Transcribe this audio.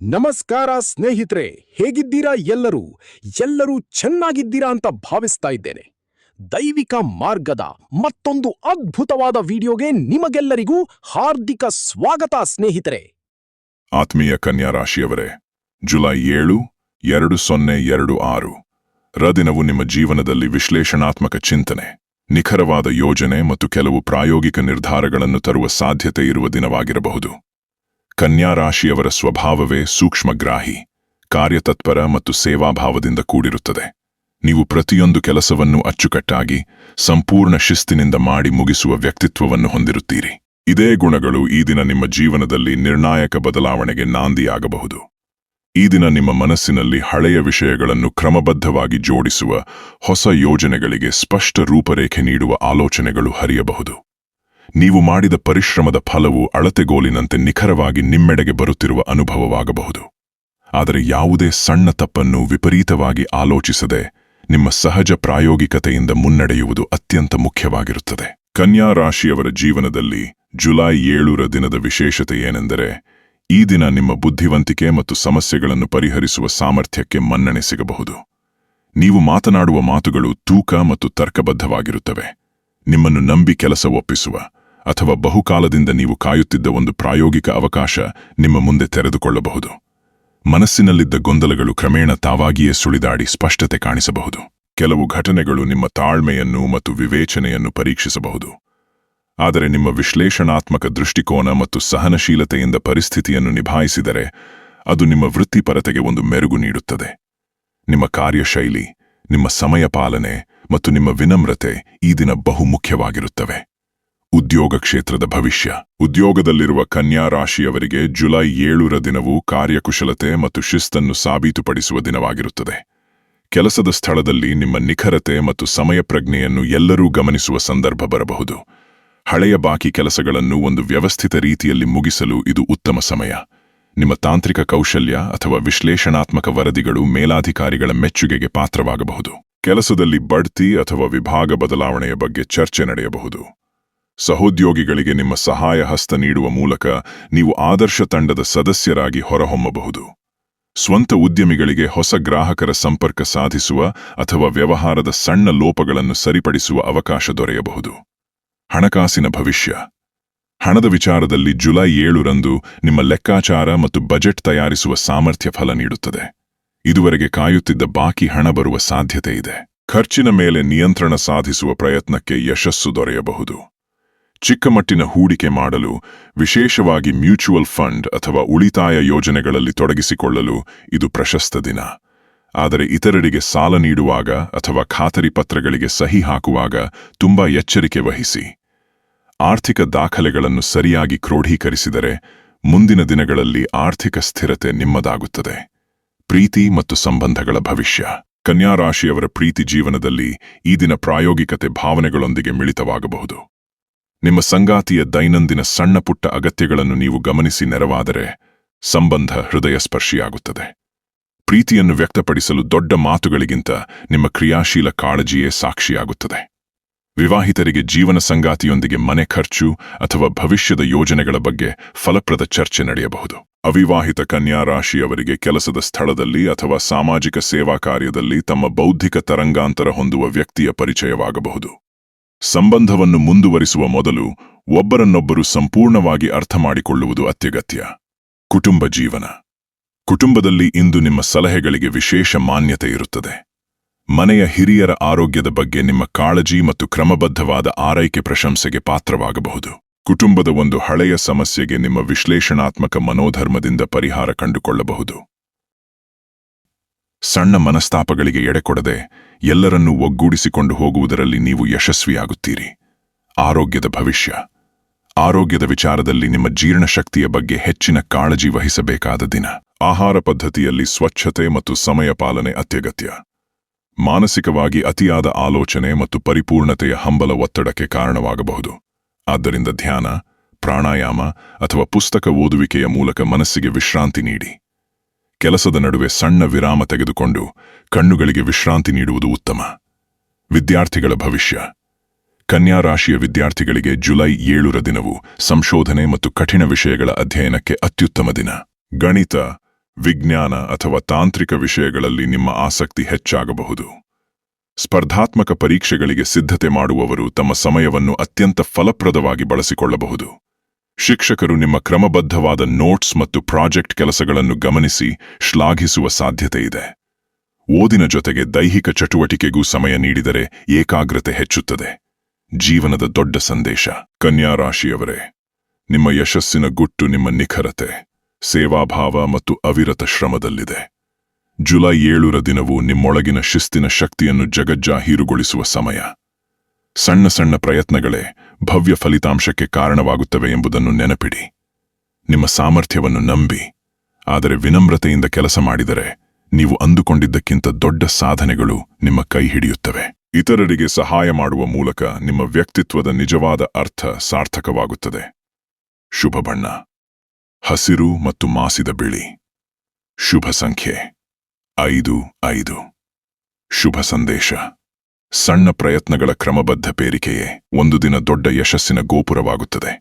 ನಮಸ್ಕಾರ ಸ್ನೇಹಿತರೆ, ಹೇಗಿದ್ದೀರಾ? ಎಲ್ಲರೂ ಚೆನ್ನಾಗಿದ್ದೀರಾ ಅಂತ ಭಾವಿಸ್ತಾ ಇದ್ದೇನೆ. ದೈವಿಕ ಮಾರ್ಗದ ಮತ್ತೊಂದು ಅದ್ಭುತವಾದ ವಿಡಿಯೋಗೆ ನಿಮಗೆಲ್ಲರಿಗೂ ಹಾರ್ದಿಕ ಸ್ವಾಗತ ಸ್ನೇಹಿತರೆ. ಆತ್ಮೀಯ ಕನ್ಯಾ ರಾಶಿಯವರೇ, ಜುಲೈ 7, 2026 ದಿನವು ನಿಮ್ಮ ಜೀವನದಲ್ಲಿ ವಿಶ್ಲೇಷಣಾತ್ಮಕ ಚಿಂತನೆ, ನಿಖರವಾದ ಯೋಜನೆ ಮತ್ತು ಕೆಲವು ಪ್ರಾಯೋಗಿಕ ನಿರ್ಧಾರಗಳನ್ನು ತರುವ ಸಾಧ್ಯತೆ ಇರುವ ದಿನವಾಗಿರಬಹುದು. ಕನ್ಯಾ ರಾಶಿಯವರ ಸ್ವಭಾವವೇ ಸೂಕ್ಷ್ಮಗ್ರಾಹಿ, ಕಾರ್ಯತತ್ಪರ ಮತ್ತು ಸೇವಾಭಾವದಿಂದ ಕೂಡಿರುತ್ತದೆ. ನೀವು ಪ್ರತಿಯೊಂದು ಕೆಲಸವನ್ನು ಅಚ್ಚುಕಟ್ಟಾಗಿ, ಸಂಪೂರ್ಣ ಶಿಸ್ತಿನಿಂದ ಮಾಡಿ ಮುಗಿಸುವ ವ್ಯಕ್ತಿತ್ವವನ್ನು ಹೊಂದಿರುತ್ತೀರಿ. ಇದೇ ಗುಣಗಳು ಈ ದಿನ ನಿಮ್ಮ ಜೀವನದಲ್ಲಿ ನಿರ್ಣಾಯಕ ಬದಲಾವಣೆಗೆ ನಾಂದಿಯಾಗಬಹುದು. ಈ ದಿನ ನಿಮ್ಮ ಮನಸ್ಸಿನಲ್ಲಿ ಹಳೆಯ ವಿಷಯಗಳನ್ನು ಕ್ರಮಬದ್ಧವಾಗಿ ಜೋಡಿಸುವ, ಹೊಸ ಯೋಜನೆಗಳಿಗೆ ಸ್ಪಷ್ಟ ರೂಪರೇಖೆ ನೀಡುವ ಆಲೋಚನೆಗಳು ಹರಿಯಬಹುದು. ನೀವು ಮಾಡಿದ ಪರಿಶ್ರಮದ ಫಲವು ಅಳತೆಗೋಲಿನಂತೆ ನಿಖರವಾಗಿ ನಿಮ್ಮೆಡೆಗೆ ಬರುತ್ತಿರುವ ಅನುಭವವಾಗಬಹುದು. ಆದರೆ ಯಾವುದೇ ಸಣ್ಣ ತಪ್ಪನ್ನು ವಿಪರೀತವಾಗಿ ಆಲೋಚಿಸದೆ ನಿಮ್ಮ ಸಹಜ ಪ್ರಾಯೋಗಿಕತೆಯಿಂದ ಮುನ್ನಡೆಯುವುದು ಅತ್ಯಂತ ಮುಖ್ಯವಾಗಿರುತ್ತದೆ. ಕನ್ಯಾ ರಾಶಿಯವರ ಜೀವನದಲ್ಲಿ ಜುಲೈ 7 ದಿನದ ವಿಶೇಷತೆ ಏನೆಂದರೆ, ಈ ದಿನ ನಿಮ್ಮ ಬುದ್ಧಿವಂತಿಕೆ ಮತ್ತು ಸಮಸ್ಯೆಗಳನ್ನು ಪರಿಹರಿಸುವ ಸಾಮರ್ಥ್ಯಕ್ಕೆ ಮನ್ನಣೆ ಸಿಗಬಹುದು. ನೀವು ಮಾತನಾಡುವ ಮಾತುಗಳು ತೂಕ ಮತ್ತು ತರ್ಕಬದ್ಧವಾಗಿರುತ್ತವೆ. ನಿಮ್ಮನ್ನು ನಂಬಿ ಕೆಲಸ ಒಪ್ಪಿಸುವ ಅಥವಾ ಬಹುಕಾಲದಿಂದ ನೀವು ಕಾಯುತ್ತಿದ್ದ ಒಂದು ಪ್ರಾಯೋಗಿಕ ಅವಕಾಶ ನಿಮ್ಮ ಮುಂದೆ ತೆರೆದುಕೊಳ್ಳಬಹುದು. ಮನಸ್ಸಿನಲ್ಲಿದ್ದ ಗೊಂದಲಗಳು ಕ್ರಮೇಣ ತಾವಾಗಿಯೇ ಸುಳಿದಾಡಿ ಸ್ಪಷ್ಟತೆ ಕಾಣಿಸಬಹುದು. ಕೆಲವು ಘಟನೆಗಳು ನಿಮ್ಮ ತಾಳ್ಮೆಯನ್ನು ಮತ್ತು ವಿವೇಚನೆಯನ್ನು ಪರೀಕ್ಷಿಸಬಹುದು. ಆದರೆ ನಿಮ್ಮ ವಿಶ್ಲೇಷಣಾತ್ಮಕ ದೃಷ್ಟಿಕೋನ ಮತ್ತು ಸಹನಶೀಲತೆಯಿಂದ ಪರಿಸ್ಥಿತಿಯನ್ನು ನಿಭಾಯಿಸಿದರೆ ಅದು ನಿಮ್ಮ ವೃತ್ತಿಪರತೆಗೆ ಒಂದು ಮೆರುಗು ನೀಡುತ್ತದೆ. ನಿಮ್ಮ ಕಾರ್ಯಶೈಲಿ, ನಿಮ್ಮ ಸಮಯ ಪಾಲನೆ ಮತ್ತು ನಿಮ್ಮ ವಿನಮ್ರತೆ ಈ ದಿನ ಬಹುಮುಖ್ಯವಾಗಿರುತ್ತವೆ. ಉದ್ಯೋಗ ಕ್ಷೇತ್ರದ ಭವಿಷ್ಯ. ಉದ್ಯೋಗದಲ್ಲಿರುವ ಕನ್ಯಾ ರಾಶಿಯವರಿಗೆ ಜುಲೈ 7 ದಿನವು ಕಾರ್ಯಕುಶಲತೆ ಮತ್ತು ಶಿಸ್ತನ್ನು ಸಾಬೀತುಪಡಿಸುವ ದಿನವಾಗಿರುತ್ತದೆ. ಕೆಲಸದ ಸ್ಥಳದಲ್ಲಿ ನಿಮ್ಮ ನಿಖರತೆ ಮತ್ತು ಸಮಯ ಪ್ರಜ್ಞೆಯನ್ನು ಎಲ್ಲರೂ ಗಮನಿಸುವ ಸಂದರ್ಭ ಬರಬಹುದು. ಹಳೆಯ ಬಾಕಿ ಕೆಲಸಗಳನ್ನು ಒಂದು ವ್ಯವಸ್ಥಿತ ರೀತಿಯಲ್ಲಿ ಮುಗಿಸಲು ಇದು ಉತ್ತಮ ಸಮಯ. ನಿಮ್ಮ ತಾಂತ್ರಿಕ ಕೌಶಲ್ಯ ಅಥವಾ ವಿಶ್ಲೇಷಣಾತ್ಮಕ ವರದಿಗಳು ಮೇಲಾಧಿಕಾರಿಗಳ ಮೆಚ್ಚುಗೆಗೆ ಪಾತ್ರವಾಗಬಹುದು. ಕೆಲಸದಲ್ಲಿ ಬಡ್ತಿ ಅಥವಾ ವಿಭಾಗ ಬದಲಾವಣೆಯ ಬಗ್ಗೆ ಚರ್ಚೆ ನಡೆಯಬಹುದು. ಸಹೋದ್ಯೋಗಿಗಳಿಗೆ ನಿಮ್ಮ ಸಹಾಯ ಹಸ್ತ ನೀಡುವ ಮೂಲಕ ನೀವು ಆದರ್ಶ ತಂಡದ ಸದಸ್ಯರಾಗಿ ಹೊರಹೊಮ್ಮಬಹುದು. ಸ್ವಂತ ಉದ್ಯಮಿಗಳಿಗೆ ಹೊಸ ಗ್ರಾಹಕರ ಸಂಪರ್ಕ ಸಾಧಿಸುವ ಅಥವಾ ವ್ಯವಹಾರದ ಸಣ್ಣ ಲೋಪಗಳನ್ನು ಸರಿಪಡಿಸುವ ಅವಕಾಶ ದೊರೆಯಬಹುದು. ಹಣಕಾಸಿನ ಭವಿಷ್ಯ. ಹಣದ ವಿಚಾರದಲ್ಲಿ ಜುಲೈ 7 ನಿಮ್ಮ ಲೆಕ್ಕಾಚಾರ ಮತ್ತು ಬಜೆಟ್ ತಯಾರಿಸುವ ಸಾಮರ್ಥ್ಯ ಫಲ ನೀಡುತ್ತದೆ. ಇದುವರೆಗೆ ಕಾಯುತ್ತಿದ್ದ ಬಾಕಿ ಹಣ ಬರುವ ಸಾಧ್ಯತೆ ಇದೆ. ಖರ್ಚಿನ ಮೇಲೆ ನಿಯಂತ್ರಣ ಸಾಧಿಸುವ ಪ್ರಯತ್ನಕ್ಕೆ ಯಶಸ್ಸು ದೊರೆಯಬಹುದು. ಚಿಕ್ಕಮಟ್ಟಿನ ಹೂಡಿಕೆ ಮಾಡಲು, ವಿಶೇಷವಾಗಿ ಮ್ಯೂಚುವಲ್ ಫಂಡ್ ಅಥವಾ ಉಳಿತಾಯ ಯೋಜನೆಗಳಲ್ಲಿ ತೊಡಗಿಸಿಕೊಳ್ಳಲು ಇದು ಪ್ರಶಸ್ತ ದಿನ. ಆದರೆ ಇತರರಿಗೆ ಸಾಲ ನೀಡುವಾಗ ಅಥವಾ ಖಾತರಿ ಪತ್ರಗಳಿಗೆ ಸಹಿ ಹಾಕುವಾಗ ತುಂಬಾ ಎಚ್ಚರಿಕೆ ವಹಿಸಿ. ಆರ್ಥಿಕ ದಾಖಲೆಗಳನ್ನು ಸರಿಯಾಗಿ ಕ್ರೋಢೀಕರಿಸಿದರೆ ಮುಂದಿನ ದಿನಗಳಲ್ಲಿ ಆರ್ಥಿಕ ಸ್ಥಿರತೆ ನಿಮ್ಮದಾಗುತ್ತದೆ. ಪ್ರೀತಿ ಮತ್ತು ಸಂಬಂಧಗಳ ಭವಿಷ್ಯ. ಕನ್ಯಾ ರಾಶಿಯವರ ಪ್ರೀತಿ ಜೀವನದಲ್ಲಿ ಈ ದಿನ ಪ್ರಾಯೋಗಿಕತೆ ಭಾವನೆಗಳೊಂದಿಗೆ ಮಿಳಿತವಾಗಬಹುದು. ನಿಮ್ಮ ಸಂಗಾತಿಯ ದೈನಂದಿನ ಸಣ್ಣ ಪುಟ್ಟ ಅಗತ್ಯಗಳನ್ನು ನೀವು ಗಮನಿಸಿ ನೆರವಾದರೆ ಸಂಬಂಧ ಹೃದಯ ಸ್ಪರ್ಶಿಯಾಗುತ್ತದೆ. ಪ್ರೀತಿಯನ್ನು ವ್ಯಕ್ತಪಡಿಸಲು ದೊಡ್ಡ ಮಾತುಗಳಿಗಿಂತ ನಿಮ್ಮ ಕ್ರಿಯಾಶೀಲ ಕಾಳಜಿಯೇ ಸಾಕ್ಷಿಯಾಗುತ್ತದೆ. ವಿವಾಹಿತರಿಗೆ ಜೀವನ ಸಂಗಾತಿಯೊಂದಿಗೆ ಮನೆ ಖರ್ಚು ಅಥವಾ ಭವಿಷ್ಯದ ಯೋಜನೆಗಳ ಬಗ್ಗೆ ಫಲಪ್ರದ ಚರ್ಚೆ ನಡೆಯಬಹುದು. ಅವಿವಾಹಿತ ಕನ್ಯಾ ರಾಶಿಯವರಿಗೆ ಕೆಲಸದ ಸ್ಥಳದಲ್ಲಿ ಅಥವಾ ಸಾಮಾಜಿಕ ಸೇವಾ ಕಾರ್ಯದಲ್ಲಿ ತಮ್ಮ ಬೌದ್ಧಿಕ ತರಂಗಾಂತರ ಹೊಂದುವ ವ್ಯಕ್ತಿಯ ಪರಿಚಯವಾಗಬಹುದು. ಸಂಬಂಧವನ್ನು ಮುಂದುವರಿಸುವ ಮೊದಲು ಒಬ್ಬರನ್ನೊಬ್ಬರು ಸಂಪೂರ್ಣವಾಗಿ ಅರ್ಥಮಾಡಿಕೊಳ್ಳುವುದು ಅತ್ಯಗತ್ಯ. ಕುಟುಂಬ ಜೀವನ. ಕುಟುಂಬದಲ್ಲಿ ಇಂದು ನಿಮ್ಮ ಸಲಹೆಗಳಿಗೆ ವಿಶೇಷ ಮಾನ್ಯತೆ ಇರುತ್ತದೆ. ಮನೆಯ ಹಿರಿಯರ ಆರೋಗ್ಯದ ಬಗ್ಗೆ ನಿಮ್ಮ ಕಾಳಜಿ ಮತ್ತು ಕ್ರಮಬದ್ಧವಾದ ಆರೈಕೆ ಪ್ರಶಂಸೆಗೆ ಪಾತ್ರವಾಗಬಹುದು. ಕುಟುಂಬದ ಒಂದು ಹಳೆಯ ಸಮಸ್ಯೆಗೆ ನಿಮ್ಮ ವಿಶ್ಲೇಷಣಾತ್ಮಕ ಮನೋಧರ್ಮದಿಂದ ಪರಿಹಾರ ಕಂಡುಕೊಳ್ಳಬಹುದು. ಸಣ್ಣ ಮನಸ್ತಾಪಗಳಿಗೆ ಎಡೆಕೊಡದೆ ಎಲ್ಲರನ್ನೂ ಒಗ್ಗೂಡಿಸಿಕೊಂಡು ಹೋಗುವುದರಲ್ಲಿ ನೀವು ಯಶಸ್ವಿಯಾಗುತ್ತೀರಿ. ಆರೋಗ್ಯದ ಭವಿಷ್ಯ. ಆರೋಗ್ಯದ ವಿಚಾರದಲ್ಲಿ ನಿಮ್ಮ ಜೀರ್ಣಶಕ್ತಿಯ ಬಗ್ಗೆ ಹೆಚ್ಚಿನ ಕಾಳಜಿ ವಹಿಸಬೇಕಾದ ದಿನ. ಆಹಾರ ಪದ್ಧತಿಯಲ್ಲಿ ಸ್ವಚ್ಛತೆ ಮತ್ತು ಸಮಯ ಪಾಲನೆ ಅತ್ಯಗತ್ಯ. ಮಾನಸಿಕವಾಗಿ ಅತಿಯಾದ ಆಲೋಚನೆ ಮತ್ತು ಪರಿಪೂರ್ಣತೆಯ ಹಂಬಲ ಒತ್ತಡಕ್ಕೆ ಕಾರಣವಾಗಬಹುದು. ಆದ್ದರಿಂದ ಧ್ಯಾನ, ಪ್ರಾಣಾಯಾಮ ಅಥವಾ ಪುಸ್ತಕ ಓದುವಿಕೆಯ ಮೂಲಕ ಮನಸ್ಸಿಗೆ ವಿಶ್ರಾಂತಿ ನೀಡಿ. ಕೆಲಸದ ನಡುವೆ ಸಣ್ಣ ವಿರಾಮ ತೆಗೆದುಕೊಂಡು ಕಣ್ಣುಗಳಿಗೆ ವಿಶ್ರಾಂತಿ ನೀಡುವುದು ಉತ್ತಮ. ವಿದ್ಯಾರ್ಥಿಗಳ ಭವಿಷ್ಯ. ಕನ್ಯಾ ರಾಶಿಯ ವಿದ್ಯಾರ್ಥಿಗಳಿಗೆ ಜುಲೈ 7 ದಿನವು ಸಂಶೋಧನೆ ಮತ್ತು ಕಠಿಣ ವಿಷಯಗಳ ಅಧ್ಯಯನಕ್ಕೆ ಅತ್ಯುತ್ತಮ ದಿನ. ಗಣಿತ, ವಿಜ್ಞಾನ ಅಥವಾ ತಾಂತ್ರಿಕ ವಿಷಯಗಳಲ್ಲಿ ನಿಮ್ಮ ಆಸಕ್ತಿ ಹೆಚ್ಚಾಗಬಹುದು. ಸ್ಪರ್ಧಾತ್ಮಕ ಪರೀಕ್ಷೆಗಳಿಗೆ ಸಿದ್ಧತೆ ಮಾಡುವವರು ತಮ್ಮ ಸಮಯವನ್ನು ಅತ್ಯಂತ ಫಲಪ್ರದವಾಗಿ ಬಳಸಿಕೊಳ್ಳಬಹುದು. ಶಿಕ್ಷಕರು ನಿಮ್ಮ ಕ್ರಮಬದ್ಧವಾದ ನೋಟ್ಸ್ ಮತ್ತು ಪ್ರಾಜೆಕ್ಟ್ ಕೆಲಸಗಳನ್ನು ಗಮನಿಸಿ ಶ್ಲಾಘಿಸುವ ಸಾಧ್ಯತೆಯಿದೆ. ಓದಿನ ಜೊತೆಗೆ ದೈಹಿಕ ಚಟುವಟಿಕೆಗೂ ಸಮಯ ನೀಡಿದರೆ ಏಕಾಗ್ರತೆ ಹೆಚ್ಚುತ್ತದೆ. ಜೀವನದ ದೊಡ್ಡ ಸಂದೇಶ. ಕನ್ಯಾ ರಾಶಿಯವರೇ, ನಿಮ್ಮ ಯಶಸ್ಸಿನ ಗುಟ್ಟು ನಿಮ್ಮ ನಿಖರತೆ, ಸೇವಾಭಾವ ಮತ್ತು ಅವಿರತ ಶ್ರಮದಲ್ಲಿದೆ. ಜುಲೈ 7ರ ದಿನವು ನಿಮ್ಮೊಳಗಿನ ಶಿಸ್ತಿನ ಶಕ್ತಿಯನ್ನು ಜಗಜ್ಜಾಹೀರುಗೊಳಿಸುವ ಸಮಯ. ಸಣ್ಣ ಸಣ್ಣ ಪ್ರಯತ್ನಗಳೇ ಭವ್ಯ ಫಲಿತಾಂಶಕ್ಕೆ ಕಾರಣವಾಗುತ್ತವೆ ಎಂಬುದನ್ನು ನೆನಪಿಡಿ. ನಿಮ್ಮ ಸಾಮರ್ಥ್ಯವನ್ನು ನಂಬಿ, ಆದರೆ ವಿನಮ್ರತೆಯಿಂದ ಕೆಲಸ ಮಾಡಿದರೆ ನೀವು ಅಂದುಕೊಂಡಿದ್ದಕ್ಕಿಂತ ದೊಡ್ಡ ಸಾಧನೆಗಳು ನಿಮ್ಮ ಕೈ ಹಿಡಿಯುತ್ತವೆ. ಇತರರಿಗೆ ಸಹಾಯ ಮಾಡುವ ಮೂಲಕ ನಿಮ್ಮ ವ್ಯಕ್ತಿತ್ವದ ನಿಜವಾದ ಅರ್ಥ ಸಾರ್ಥಕವಾಗುತ್ತದೆ. ಶುಭ ಬಣ್ಣ ಹಸಿರು ಮತ್ತು ಮಾಸಿದ ಬಿಳಿ. ಶುಭ ಸಂಖ್ಯೆ 5. ಶುಭ ಸಂದೇಶ. ಸಣ್ಣ ಪ್ರಯತ್ನಗಳ ಕ್ರಮಬದ್ಧ ಪೇರಿಕೆಯೇ ಒಂದು ದಿನ ದೊಡ್ಡ ಯಶಸ್ಸಿನ ಗೋಪುರವಾಗುತ್ತದೆ.